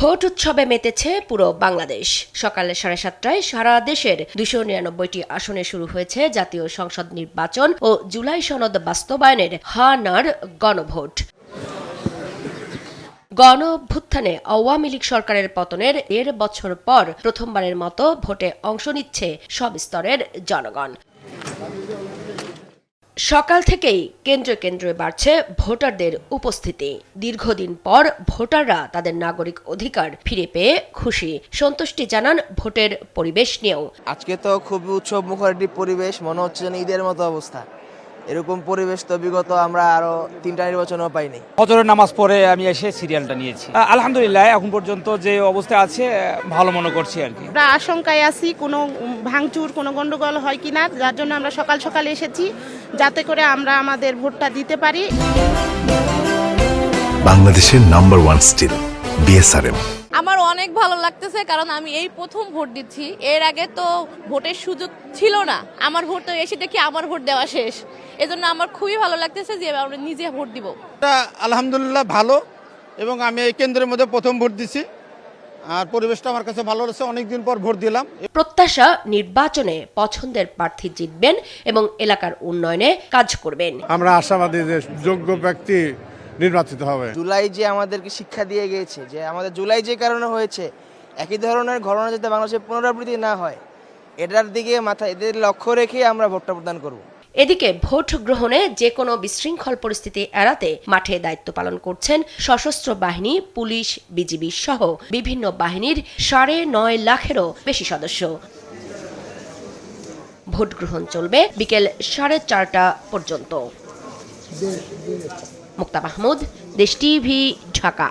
Vote উৎসবে মেতেছে পুরো বাংলাদেশ। সকাল 7:30টায় সারা দেশের 299টি আসনে শুরু হয়েছে জাতীয় সংসদ নির্বাচন ও জুলাই সনদ বাস্তবায়নের হা-নার গণভোট। গণঅভ্যুত্থানে আওয়ামী লীগ সরকারের পতনের 1.5 বছর পর প্রথমবারের মতো ভোটে অংশ নিচ্ছে সব স্তরের জনগণ। সকাল থেকেই কেন্দ্রে কেন্দ্রে বাড়ছে ভোটারদের উপস্থিতি। দীর্ঘদিন পর ভোটাররা তাদের নাগরিক অধিকার ফিরে পেয়ে খুশি, সন্তুষ্টি জানান ভোটের পরিবেশ নিয়েও। আজকে তো খুবই উৎসব মুখর একটি পরিবেশ, মনে হচ্ছে যেন ঈদের মতো অবস্থা। এরকম পরিবেশ তো বিগত আমরা আরো 3টা নির্বাচনও পাইনি। ফজরের নামাজ পড়ে আমি এসে সিরিয়ালটা নিয়েছি। আলহামদুলিল্লাহ এখন পর্যন্ত যে অবস্থা আছে ভালো মনে করছি আর কি। আমরা আশঙ্কায় আছি কোনো ভাঙচুর কোনো গন্ডগোল হয় কিনা, যার জন্য আমরা সকাল সকাল এসেছি যাতে করে আমরা আমাদের ভোটটা দিতে পারি। বাংলাদেশের নাম্বার 1 স্টিল বিএসআরএম। আমার অনেক ভালো লাগতেছে, কারণ আমি এই প্রথম ভোট দিচ্ছি। এর আগে তো ভোটের সুযোগ ছিল না। আমার ভোট তো এসে দেখি আমার ভোট দেওয়া শেষ। এজন্য আমার খুবই ভালো লাগতেছে যে আমরা নিজে ভোট দিব। আলহামদুলিল্লাহ ভালো, এবং আমি এই কেন্দ্রের মধ্যে প্রথম ভোট দিছি। আর পরিবেশটা আমার কাছে ভালো লাগছে, অনেকদিন পর ভোট দিলাম। প্রত্যাশা, নির্বাচনে পছন্দের প্রার্থী জিতবেন এবং এলাকার উন্নয়নে কাজ করবেন। আমরা আশাবাদী যে যোগ্য ব্যক্তি নির্বাচিত হবে। জুলাই যে আমাদেরকে শিক্ষা দিয়ে গিয়েছে, যে আমাদের জুলাই যে কারণে হয়েছে, একই ধরনের ঘটনা যাতে বাংলাদেশে পুনরাবৃত্তি না হয়, এটার দিকে এদের লক্ষ্য রেখে আমরা ভোটটা প্রদান করব। এদিকে ভোট গ্রহণে যে কোনো বিশৃঙ্খল পরিস্থিতি এড়াতে মাঠে দায়িত্ব পালন করছেন সশস্ত্র বাহিনী, পুলিশ, বিজিবি সহ বিভিন্ন বাহিনীর 9.5 লাখেরও বেশি সদস্য। ভোট গ্রহণ চলবে বিকেল 4:30টা পর্যন্ত। মুক্তা মাহমুদ, দেশ টিভি, ঢাকা।